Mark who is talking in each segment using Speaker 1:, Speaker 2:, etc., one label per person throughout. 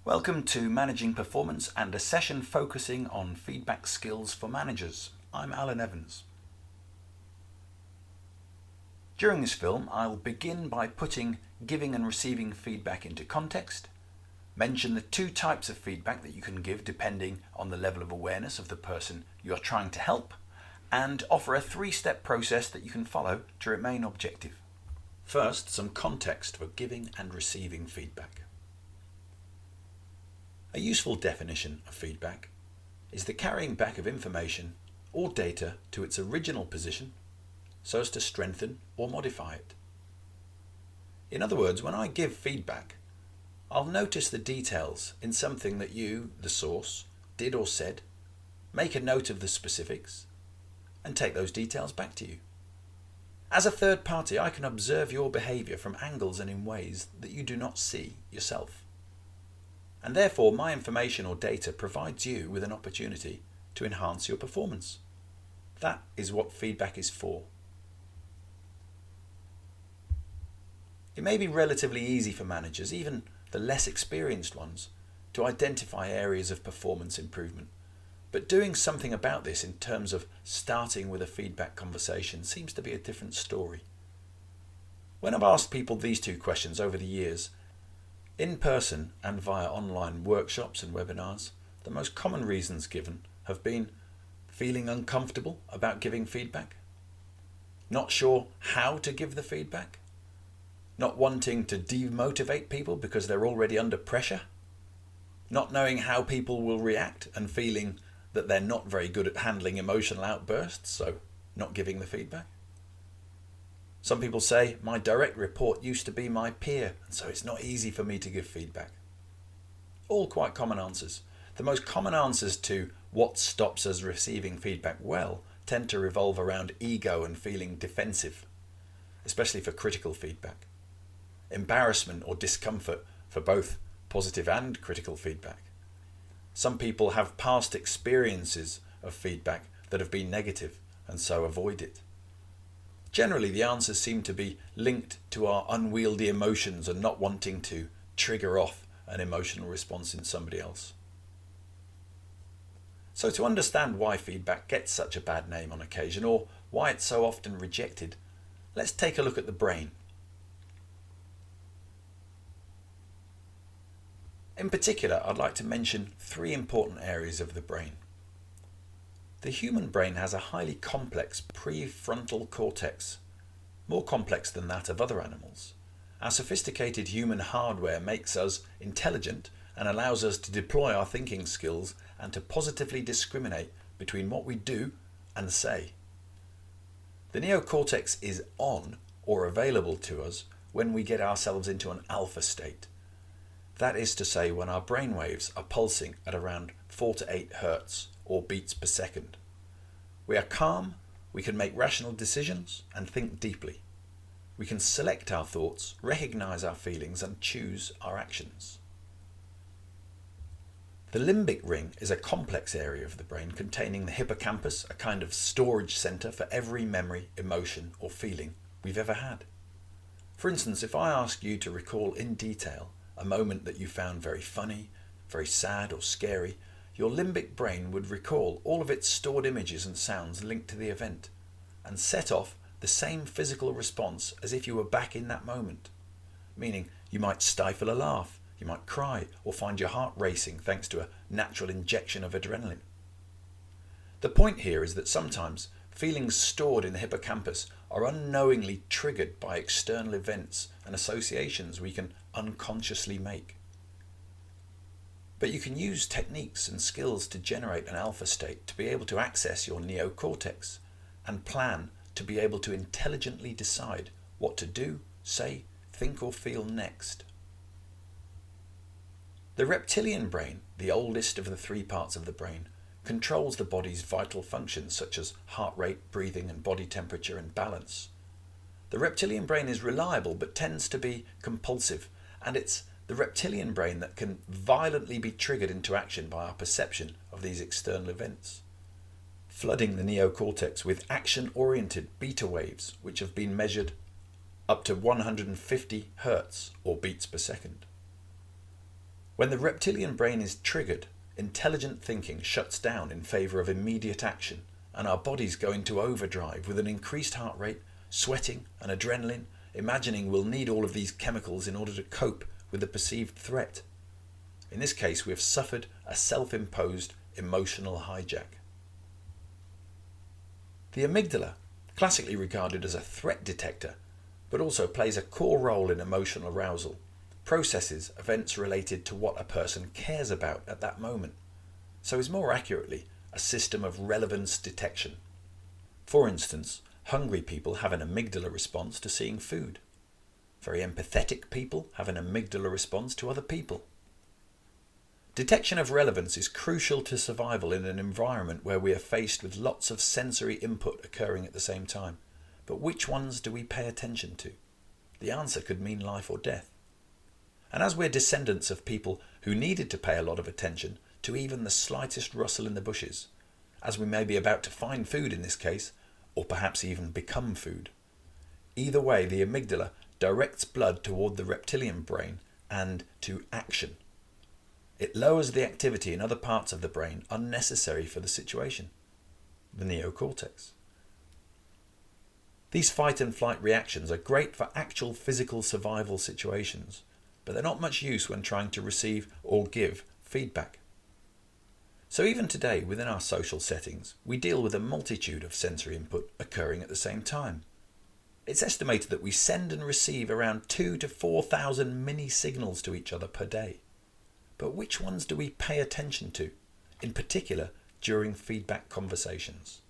Speaker 1: Welcome to Managing Performance and a session focusing on feedback skills for managers. I'm Alan Evans. During this film, I'll begin by putting giving and receiving feedback into context, mention the two types of feedback that you can give depending on the level of awareness of the person you're trying to help, and offer a three-step process that you can follow to remain objective. First, some context for giving and receiving feedback. A useful definition of feedback is the carrying back of information or data to its original position so as to strengthen or modify it. In other words, when I give feedback, I'll notice the details in something that you, the source, did or said, make a note of the specifics, and take those details back to you. As a third party, I can observe your behaviour from angles and in ways that you do not see yourself. And therefore, my information or data provides you with an opportunity to enhance your performance. That is what feedback is for. It may be relatively easy for managers, even the less experienced ones, to identify areas of performance improvement. But doing something about this in terms of starting with a feedback conversation seems to be a different story. When I've asked people these two questions over the years, in person and via online workshops and webinars, the most common reasons given have been feeling uncomfortable about giving feedback, not sure how to give the feedback, not wanting to demotivate people because they're already under pressure, not knowing how people will react and feeling that they're not very good at handling emotional outbursts, so not giving the feedback. Some people say, my direct report used to be my peer, and so it's not easy for me to give feedback. All quite common answers. The most common answers to what stops us receiving feedback well tend to revolve around ego and feeling defensive, especially for critical feedback. Embarrassment or discomfort for both positive and critical feedback. Some people have past experiences of feedback that have been negative and so avoid it. Generally, the answers seem to be linked to our unwieldy emotions and not wanting to trigger off an emotional response in somebody else. So to understand why feedback gets such a bad name on occasion, or why it's so often rejected, let's take a look at the brain. In particular, I'd like to mention three important areas of the brain. The human brain has a highly complex prefrontal cortex, more complex than that of other animals. Our sophisticated human hardware makes us intelligent and allows us to deploy our thinking skills and to positively discriminate between what we do and say. The neocortex is on or available to us when we get ourselves into an alpha state. That is to say, when our brain waves are pulsing at around 4 to 8 hertz or beats per second. We are calm, we can make rational decisions and think deeply. We can select our thoughts, recognize our feelings and choose our actions. The limbic ring is a complex area of the brain containing the hippocampus, a kind of storage center for every memory, emotion or feeling we've ever had. For instance, if I ask you to recall in detail a moment that you found very funny, very sad or scary, your limbic brain would recall all of its stored images and sounds linked to the event and set off the same physical response as if you were back in that moment. Meaning you might stifle a laugh, you might cry or find your heart racing thanks to a natural injection of adrenaline. The point here is that sometimes feelings stored in the hippocampus are unknowingly triggered by external events and associations we can unconsciously make. But you can use techniques and skills to generate an alpha state to be able to access your neocortex and plan to be able to intelligently decide what to do, say, think or feel next. The reptilian brain, the oldest of the three parts of the brain, controls the body's vital functions such as heart rate, breathing and body temperature and balance. The reptilian brain is reliable but tends to be compulsive, and it's the reptilian brain that can violently be triggered into action by our perception of these external events, flooding the neocortex with action-oriented beta waves which have been measured up to 150 hertz or beats per second. When the reptilian brain is triggered, intelligent thinking shuts down in favour of immediate action, and our bodies go into overdrive with an increased heart rate, sweating and adrenaline, imagining we'll need all of these chemicals in order to cope with the perceived threat. In this case, we have suffered a self-imposed emotional hijack. The amygdala, classically regarded as a threat detector, but also plays a core role in emotional arousal, processes events related to what a person cares about at that moment, so is more accurately a system of relevance detection. For instance, hungry people have an amygdala response to seeing food. Very empathetic people have an amygdala response to other people. Detection of relevance is crucial to survival in an environment where we are faced with lots of sensory input occurring at the same time. But which ones do we pay attention to? The answer could mean life or death. And as we're descendants of people who needed to pay a lot of attention to even the slightest rustle in the bushes, as we may be about to find food in this case, or perhaps even become food. Either way, the amygdala directs blood toward the reptilian brain and to action. It lowers the activity in other parts of the brain unnecessary for the situation, the neocortex. These fight and flight reactions are great for actual physical survival situations, but they're not much use when trying to receive or give feedback. So even today, within our social settings, we deal with a multitude of sensory input occurring at the same time. It's estimated that we send and receive around 2,000 to 4,000 mini signals to each other per day. But which ones do we pay attention to, in particular during feedback conversations?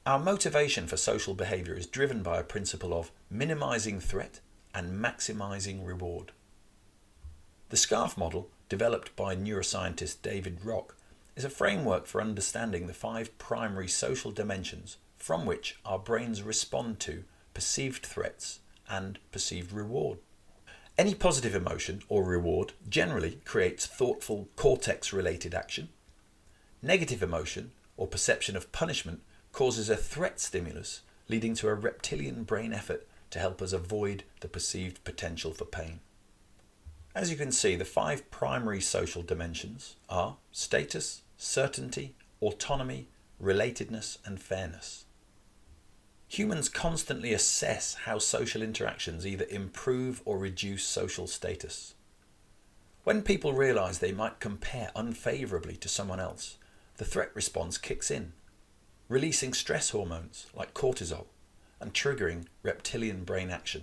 Speaker 1: Our motivation for social behaviour is driven by a principle of minimising threat and maximising reward. The SCARF model, developed by neuroscientist David Rock, is a framework for understanding the 5 primary social dimensions from which our brains respond to perceived threats and perceived reward. Any positive emotion or reward generally creates thoughtful cortex-related action. Negative emotion or perception of punishment causes a threat stimulus, leading to a reptilian brain effort to help us avoid the perceived potential for pain. As you can see, the 5 primary social dimensions are status, certainty, autonomy, relatedness, and fairness. Humans constantly assess how social interactions either improve or reduce social status. When people realise they might compare unfavourably to someone else, the threat response kicks in, releasing stress hormones like cortisol and triggering reptilian brain action.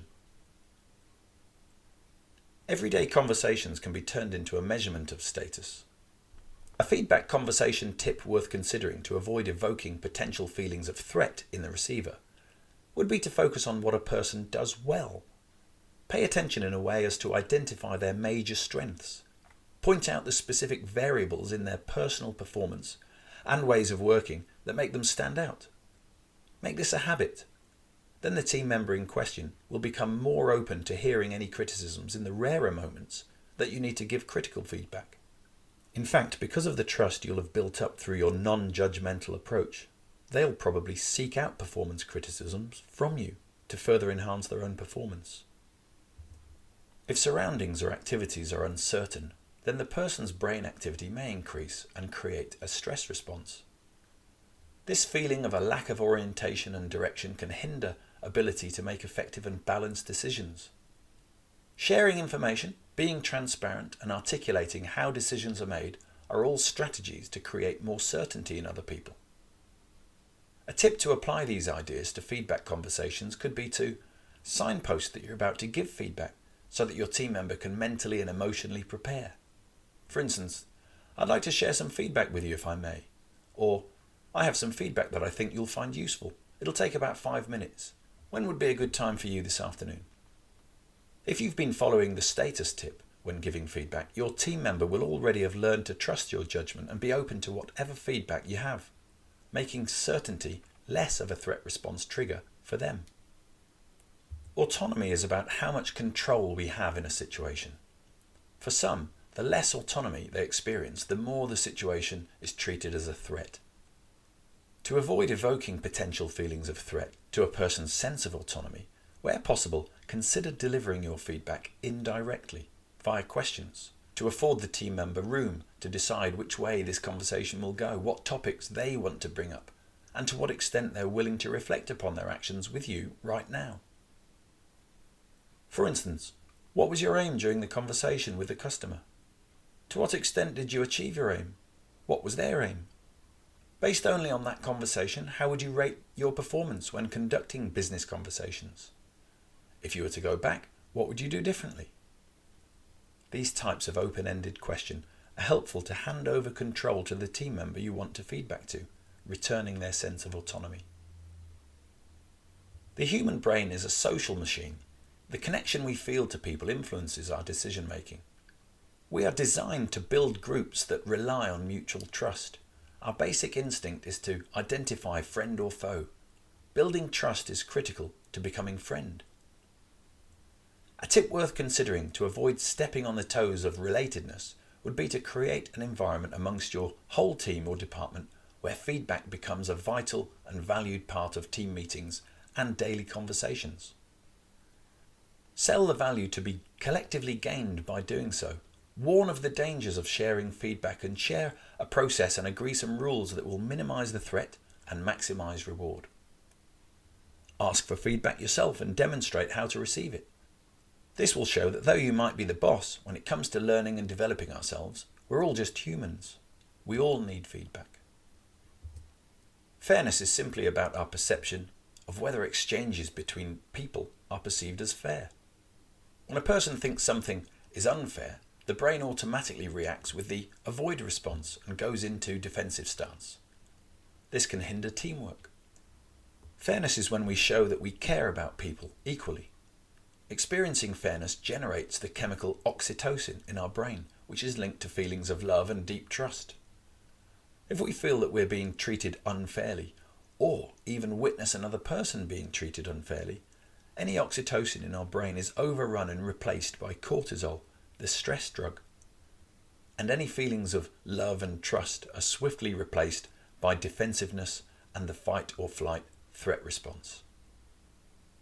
Speaker 1: Everyday conversations can be turned into a measurement of status. A feedback conversation tip worth considering to avoid evoking potential feelings of threat in the receiver would be to focus on what a person does well. Pay attention in a way as to identify their major strengths. Point out the specific variables in their personal performance and ways of working that make them stand out. Make this a habit. Then the team member in question will become more open to hearing any criticisms in the rarer moments that you need to give critical feedback. In fact, because of the trust you'll have built up through your non-judgmental approach, they'll probably seek out performance criticisms from you to further enhance their own performance. If surroundings or activities are uncertain, then the person's brain activity may increase and create a stress response. This feeling of a lack of orientation and direction can hinder ability to make effective and balanced decisions. Sharing information, being transparent, and articulating how decisions are made are all strategies to create more certainty in other people. A tip to apply these ideas to feedback conversations could be to signpost that you're about to give feedback so that your team member can mentally and emotionally prepare. For instance, "I'd like to share some feedback with you if I may," or "I have some feedback that I think you'll find useful. It'll take about 5 minutes. When would be a good time for you this afternoon?" If you've been following the status tip when giving feedback, your team member will already have learned to trust your judgment and be open to whatever feedback you have, making certainty less of a threat response trigger for them. Autonomy is about how much control we have in a situation. For some, the less autonomy they experience, the more the situation is treated as a threat. To avoid evoking potential feelings of threat to a person's sense of autonomy, Where possible, consider delivering your feedback indirectly, via questions, to afford the team member room to decide which way this conversation will go, what topics they want to bring up, and to what extent they're willing to reflect upon their actions with you right now. For instance, what was your aim during the conversation with the customer? To what extent did you achieve your aim? What was their aim? Based only on that conversation, how would you rate your performance when conducting business conversations? If you were to go back, what would you do differently? These types of open-ended questions are helpful to hand over control to the team member you want to feedback to, returning their sense of autonomy. The human brain is a social machine. The connection we feel to people influences our decision making. We are designed to build groups that rely on mutual trust. Our basic instinct is to identify friend or foe. Building trust is critical to becoming friend. A tip worth considering to avoid stepping on the toes of relatedness would be to create an environment amongst your whole team or department where feedback becomes a vital and valued part of team meetings and daily conversations. Sell the value to be collectively gained by doing so. Warn of the dangers of sharing feedback and share a process and agree some rules that will minimize the threat and maximize reward. Ask for feedback yourself and demonstrate how to receive it. This will show that though you might be the boss, when it comes to learning and developing ourselves, we're all just humans. We all need feedback. Fairness is simply about our perception of whether exchanges between people are perceived as fair. When a person thinks something is unfair, the brain automatically reacts with the avoid response and goes into defensive stance. This can hinder teamwork. Fairness is when we show that we care about people equally. Experiencing fairness generates the chemical oxytocin in our brain, which is linked to feelings of love and deep trust. If we feel that we're being treated unfairly, or even witness another person being treated unfairly, any oxytocin in our brain is overrun and replaced by cortisol, the stress drug. And any feelings of love and trust are swiftly replaced by defensiveness and the fight or flight threat response.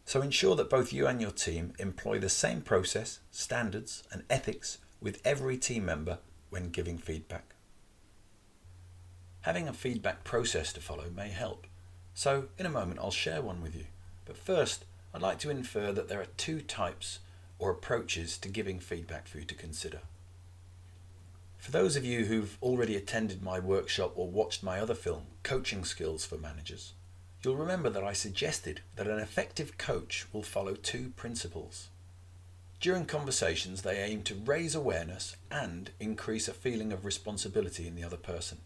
Speaker 1: So ensure that both you and your team employ the same process, standards, and ethics with every team member when giving feedback. Having a feedback process to follow may help, so in a moment I'll share one with you. But first, I'd like to infer that there are two types or approaches to giving feedback for you to consider. For those of you who've already attended my workshop or watched my other film, Coaching Skills for Managers, you'll remember that I suggested that an effective coach will follow two principles. During conversations, they aim to raise awareness and increase a feeling of responsibility in the other person.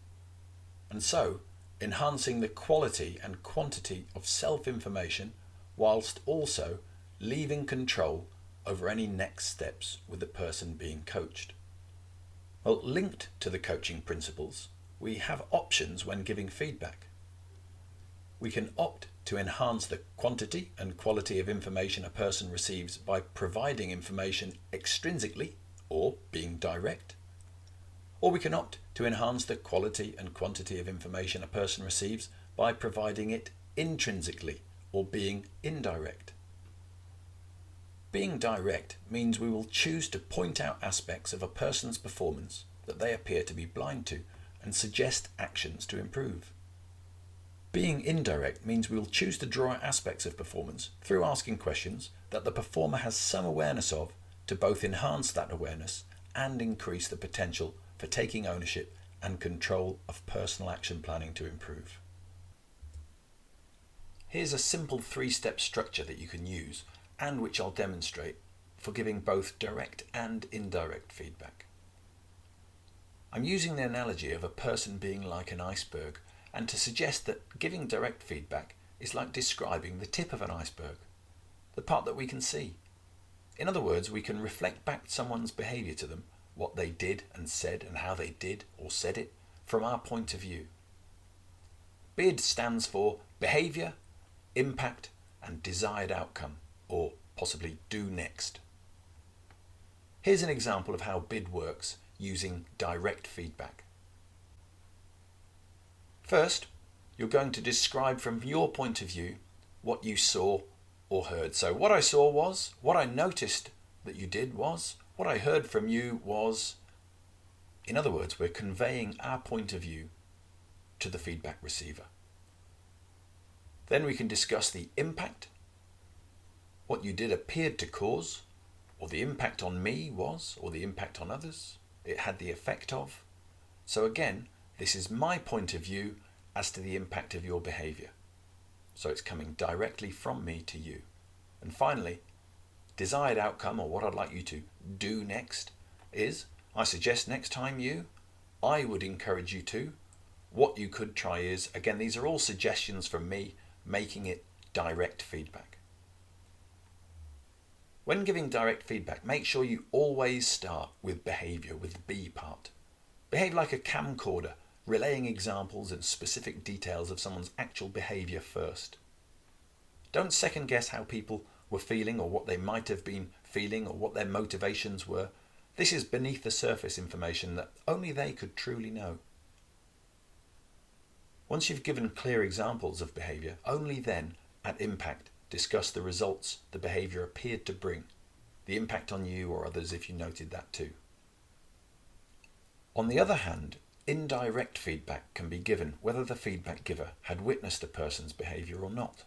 Speaker 1: And so, enhancing the quality and quantity of self-information whilst also leaving control over any next steps with the person being coached. Well, linked to the coaching principles, we have options when giving feedback. We can opt to enhance the quantity and quality of information a person receives by providing information extrinsically or being direct. Or we can opt to enhance the quality and quantity of information a person receives by providing it intrinsically or being indirect. Being direct means we will choose to point out aspects of a person's performance that they appear to be blind to and suggest actions to improve. Being indirect means we will choose to draw out aspects of performance through asking questions that the performer has some awareness of to both enhance that awareness and increase the potential for taking ownership and control of personal action planning to improve. Here's a simple 3-step structure that you can use and which I'll demonstrate for giving both direct and indirect feedback. I'm using the analogy of a person being like an iceberg, and to suggest that giving direct feedback is like describing the tip of an iceberg, the part that we can see. In other words, we can reflect back someone's behaviour to them, what they did and said and how they did or said it, from our point of view. BID stands for behaviour, impact and desired outcome, or possibly do next. Here's an example of how BID works using direct feedback. First, you're going to describe from your point of view what you saw or heard. So what I saw was, what I noticed that you did was, what I heard from you was. In other words, we're conveying our point of view to the feedback receiver. Then we can discuss the impact, what you did appeared to cause, or the impact on me was, or the impact on others, it had the effect of. So again, this is my point of view as to the impact of your behavior. So it's coming directly from me to you. And finally, desired outcome, or what I'd like you to do next, is I suggest next time I would encourage you to. What you could try is, again, these are all suggestions from me, making it direct feedback. When giving direct feedback, make sure you always start with behavior, with the B part. Behave like a camcorder, relaying examples and specific details of someone's actual behavior first. Don't second guess how people were feeling or what they might have been feeling or what their motivations were. This is beneath the surface information that only they could truly know. Once you've given clear examples of behavior, only then, at impact, discuss the results the behavior appeared to bring, the impact on you or others if you noted that too. On the other hand, indirect feedback can be given whether the feedback giver had witnessed a person's behavior or not.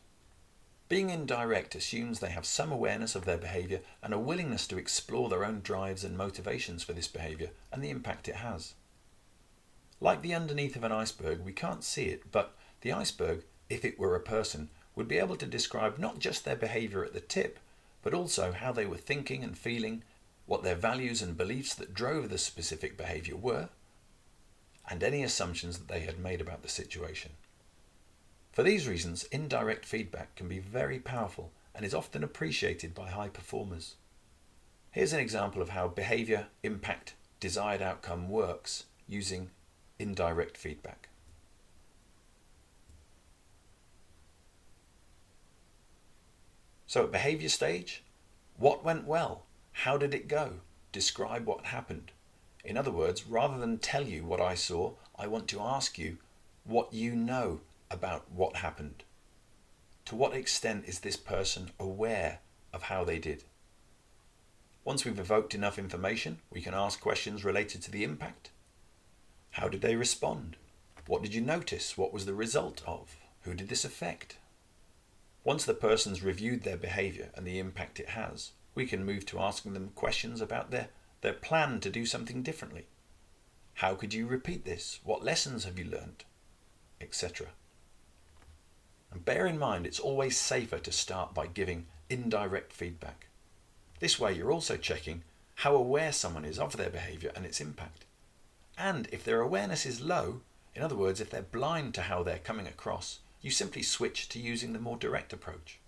Speaker 1: Being indirect assumes they have some awareness of their behavior and a willingness to explore their own drives and motivations for this behavior and the impact it has. Like the underneath of an iceberg, we can't see it, but the iceberg, if it were a person, would be able to describe not just their behavior at the tip, but also how they were thinking and feeling, what their values and beliefs that drove the specific behavior were, and any assumptions that they had made about the situation. For these reasons, indirect feedback can be very powerful and is often appreciated by high performers. Here's an example of how behavior, impact, desired outcome works using indirect feedback. So at behavior stage, what went well? How did it go? Describe what happened. In other words, rather than tell you what I saw, I want to ask you what you know about what happened. To what extent is this person aware of how they did? Once we've evoked enough information, we can ask questions related to the impact. How did they respond? What did you notice? What was the result of? Who did this affect? Once the person's reviewed their behavior and the impact it has, we can move to asking them questions about their plan to do something differently. How could you repeat this? What lessons have you learned? Etc. And bear in mind, it's always safer to start by giving indirect feedback. This way you're also checking how aware someone is of their behavior and its impact. And if their awareness is low, in other words, if they're blind to how they're coming across, you simply switch to using the more direct approach.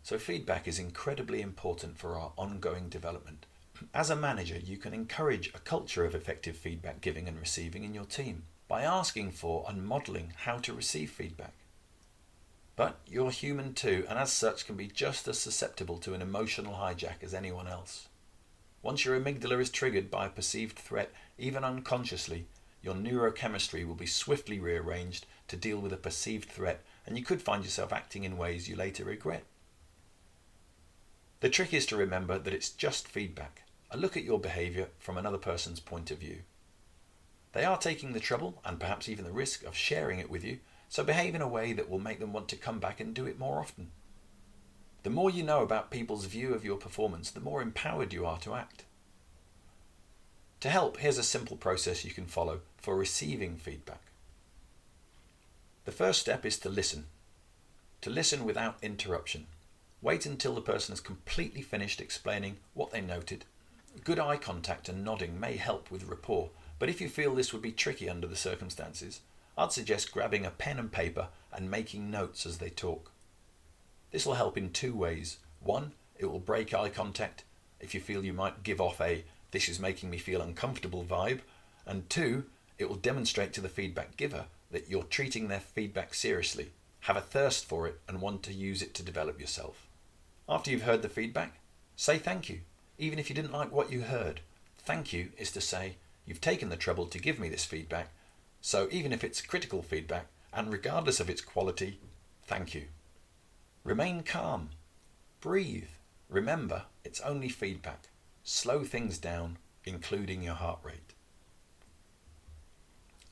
Speaker 1: So feedback is incredibly important for our ongoing development. As a manager, you can encourage a culture of effective feedback giving and receiving in your team by asking for and modeling how to receive feedback. But you're human too, and as such can be just as susceptible to an emotional hijack as anyone else. Once your amygdala is triggered by a perceived threat, even unconsciously, your neurochemistry will be swiftly rearranged to deal with a perceived threat, and you could find yourself acting in ways you later regret. The trick is to remember that it's just feedback, a look at your behavior from another person's point of view. They are taking the trouble, and perhaps even the risk, of sharing it with you, so behave in a way that will make them want to come back and do it more often. The more you know about people's view of your performance, the more empowered you are to act. To help, here's a simple process you can follow for receiving feedback. The first step is to listen. To listen without interruption. Wait until the person has completely finished explaining what they noted. Good eye contact and nodding may help with rapport, but if you feel this would be tricky under the circumstances, I'd suggest grabbing a pen and paper and making notes as they talk. This will help in two ways. One, it will break eye contact if you feel you might give off a "this is making me feel uncomfortable" vibe, and two, it will demonstrate to the feedback giver that you're treating their feedback seriously, have a thirst for it, and want to use it to develop yourself. After you've heard the feedback, say thank you, even if you didn't like what you heard. Thank you is to say, you've taken the trouble to give me this feedback, so even if it's critical feedback, and regardless of its quality, thank you. Remain calm. Breathe. Remember, it's only feedback. Slow things down, including your heart rate.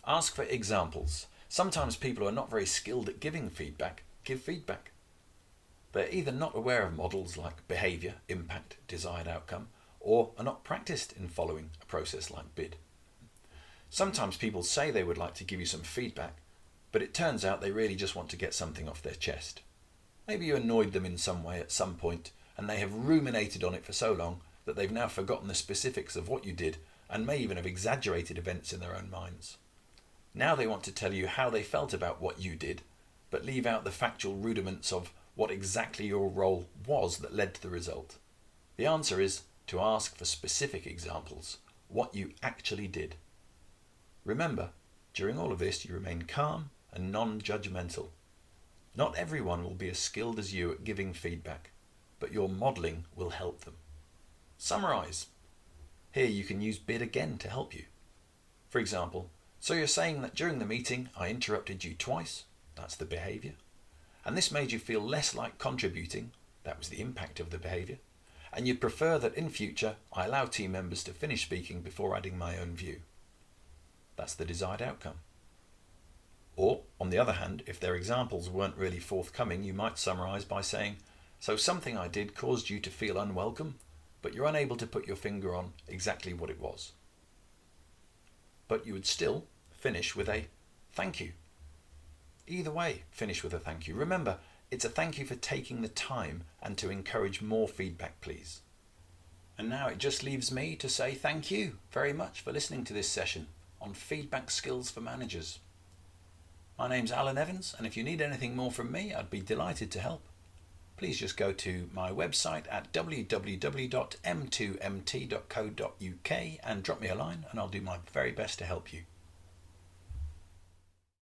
Speaker 1: Ask for examples. Sometimes people who are not very skilled at giving feedback give feedback. They're either not aware of models like behaviour, impact, desired outcome, or are not practiced in following a process like BID. Sometimes people say they would like to give you some feedback, but it turns out they really just want to get something off their chest. Maybe you annoyed them in some way at some point, and they have ruminated on it for so long that they've now forgotten the specifics of what you did and may even have exaggerated events in their own minds. Now they want to tell you how they felt about what you did, but leave out the factual rudiments of what exactly your role was that led to the result. The answer is to ask for specific examples, what you actually did. Remember, during all of this you remain calm and non-judgmental. Not everyone will be as skilled as you at giving feedback, but your modelling will help them. Summarise. Here you can use BID again to help you. For example, so you're saying that during the meeting I interrupted you twice, that's the behaviour, and this made you feel less like contributing, that was the impact of the behaviour, and you'd prefer that in future I allow team members to finish speaking before adding my own view. That's the desired outcome. Or, on the other hand, if their examples weren't really forthcoming, you might summarise by saying, so something I did caused you to feel unwelcome, but you're unable to put your finger on exactly what it was. But you would still finish with a thank you. Either way, finish with a thank you. Remember, it's a thank you for taking the time and to encourage more feedback, please. And now it just leaves me to say thank you very much for listening to this session on feedback skills for managers. My name's Alan Evans, and if you need anything more from me, I'd be delighted to help. Please just go to my website at www.m2mt.co.uk and drop me a line, and I'll do my very best to help you.